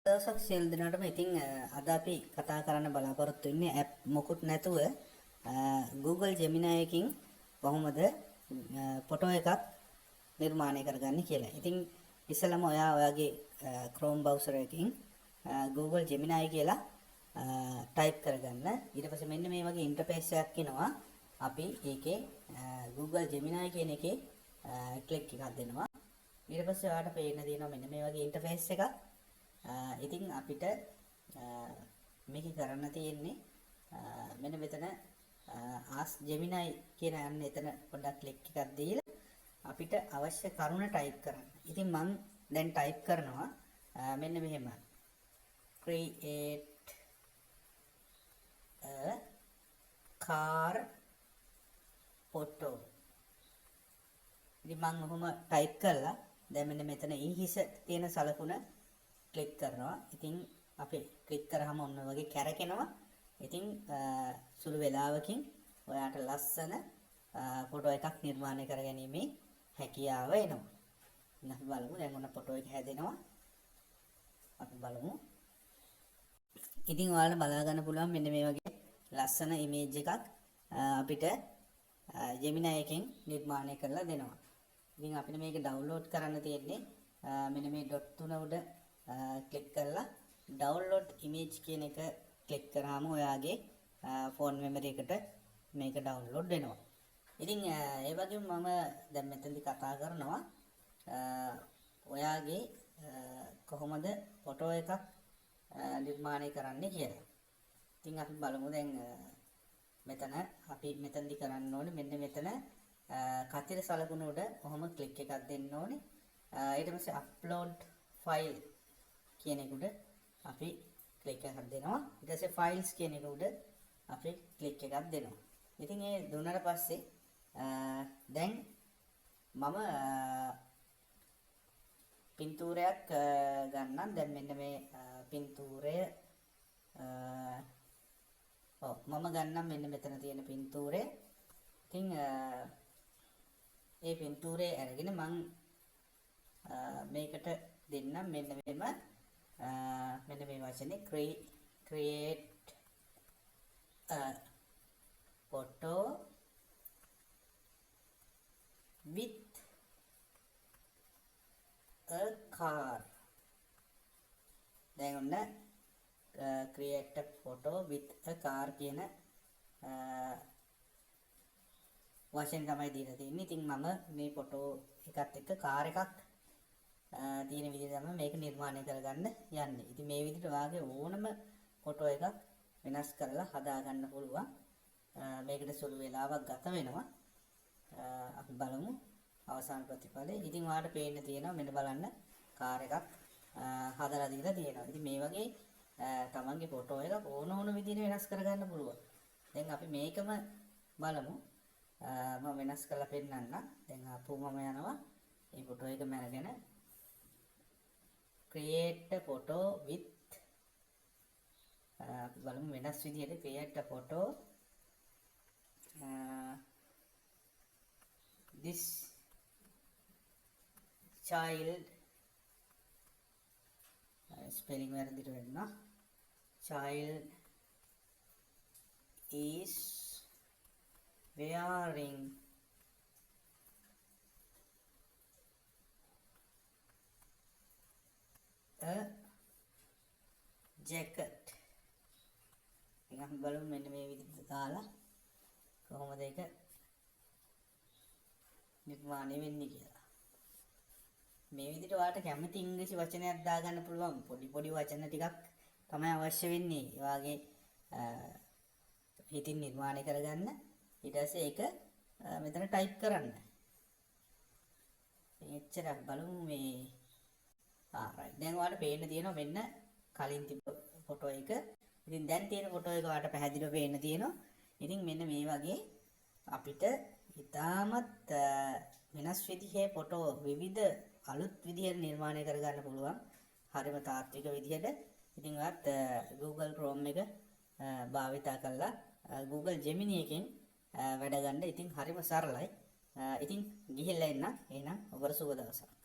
දවසක් සියලු දෙනාටම ඉතින් අද අපි කතා කරන්න බලාපොරොත්තු වෙන්නේ ඇප් මොකුත් නැතුව Google Gemini එකකින් කොහොමද ෆොටෝ එකක් නිර්මාණය කරගන්නේ කියලා. ඉතින් ඉස්සෙල්ලාම ඔයාගේ Chrome browser එකකින් Google Gemini කියලා ටයිප් කරගන්න. ඊට පස්සේ මෙන්න මේ වගේ ඉන්ටර්ෆේස් එකක් එනවා. අපි ඒකේ Google Gemini කියන එකේ ක්ලික් එකක් දෙනවා. ඊට පස්සේ ඔයාලට පේන්න තියෙනවා මෙන්න මේ වගේ ඉන්ටර්ෆේස් එකක්. ඉතින් අපිට මේක කරන්න තියෙන්නේ මෙන්න මෙතන Ask Gemini කියන යන්න එතන පොඩ්ඩක් ක්ලික් එකක් දීලා අපිට අවශ්‍ය කරුණ ටයිප් කරන්න. ඉතින් මම දැන් ටයිප් කරනවා මෙන්න මෙහෙම create a car photo. ඉතින් මම ඔහොම ටයිප් කළා. දැන් මෙන්න මෙතන ඉහිස තියෙන සලකුණ ක්ලික් කරනවා. ඉතින් අපි ක්ලික් කරාම ඔන්න වගේ කැරකෙනවා. ඉතින් සුළු වේලාවකින් ඔයාට ලස්සන ෆොටෝ එකක් නිර්මාණය කරගැනීමේ හැකියාව එනවා. ඉතින් අපි බලමු දැන් ඔන්න ෆොටෝ එක හැදෙනවා. අපි බලමු. ඉතින් ඔයාලට බලා ගන්න පුළුවන් මෙන්න මේ වගේ ලස්සන ඉමේජ් එකක් අපිට Gemini එකෙන් නිර්මාණය කරලා දෙනවා. ඉතින් අපිට මේක ඩවුන්ලෝඩ් කරන්න තියෙන්නේ මෙන්න මේ ඩොට් තුන උඩ ක්ලික් කරලා download image කියන එක ක්ලික් කරාම ඔයාගේ ෆෝන් මෙමරි එකට මේක ඩවුන්ලෝඩ් වෙනවා. ඉතින් ඒ වගේම මම දැන් මෙතනදි කතා කරනවා ඔයාගේ කොහොමද ෆොටෝ එකක් නිර්මාණය කරන්නේ කියලා. ඉතින් අපි බලමු දැන් මෙතන අපි මෙතනදි කරන්න ඕනේ මෙන්න මෙතන කතිර සලකුණ උඩ කොහොම ක්ලික් එකක් දෙන්න ඕනේ. ඊට පස්සේ upload file කියන එක උඩ අපි ක්ලික් එකක් දෙනවා. ඊට පස්සේ files කියන එක උඩ අපි ක්ලික් එකක් දෙනවා. ඉතින් ඒ දුන්නාට පස්සේ දැන් මම පින්තූරයක් ගන්නම්. දැන් මෙන්න මේ පින්තූරය මම ගන්නම් මෙන්න මෙතන තියෙන පින්තූරය. ඉතින් ඒ පින්තූරය අරගෙන මම මේකට දෙන්නම් මෙන්න මේ වචනේ create a photo with a car. දැන් ඔන්න create a photo with a car කියන වචන තමයි දීලා තියෙන්නේ. ඉතින් මම මේ ෆොටෝ එකත් එක්ක කාර් එකක් තියෙන විදිහ තමයි මේක නිර්මාණය කරගන්න යන්නේ. ඉතින් මේ විදිහට ඔයාගේ ඕනම ෆොටෝ එකක් වෙනස් කරලා හදා ගන්න පුළුවන්. මේකට සුළු වේලාවක් ගත වෙනවා. අපි බලමු අවසාන ප්‍රතිඵලය. ඉතින් ඔයාලට පේන්න තියෙනවා මෙන්න බලන්න කාර් එකක් හදලා දීලා තියෙනවා. ඉතින් මේ වගේ තමන්ගේ ෆොටෝ එකක් ඕන විදිහට වෙනස් කරගන්න පුළුවන්. දැන් අපි මේකම බලමු. මම වෙනස් කරලා පෙන්නන්න. දැන් ආපහු මම යනවා මේ ෆොටෝ එකම අරගෙන create a photo with බලමු වෙනස් විදිහට create a photo this child spelling වැරදිට වෙනවා. child is wearing a jacket. ඉතින් අපි බලමු මෙන්න මේ විදිහට දාලා කොහොමද ඒක නිර්මාණය වෙන්නේ කියලා. මේ විදිහට ඔයාලට කැමති ඉංග්‍රීසි වචනයක් දාගන්න පුළුවන්. පොඩි වචන ටිකක් තමයි අවශ්‍ය වෙන්නේ. ඒ වගේ හිතින් නිර්මාණය කරගන්න. ඊට පස්සේ ඒක මෙතන ටයිප් කරන්න. එච්චරක් බලමු මේ right. දැන් ඔයාලට පේන්න තියෙනවා මෙන්න කලින් තිබ්බ ෆොටෝ එක. ඉතින් දැන් තියෙන ෆොටෝ එක ඔයාලට පැහැදිලිව පේන්න තියෙනවා. ඉතින් මෙන්න මේ වගේ අපිට ඉතාමත් වෙනස් විදිහේ ෆොටෝ විවිධ අලුත් විදිහට නිර්මාණය කරගන්න පුළුවන්. හරිම තාත්වික විදිහට. ඉතින් ඔයත් Google Chrome එක භාවිතා කරලා Google Gemini එකෙන් වැඩ ගන්න. ඉතින් හරිම සරලයි. ඉතින් ගිහිල්ලා එන්න. එහෙනම් ඔබට සුබ දවසක්.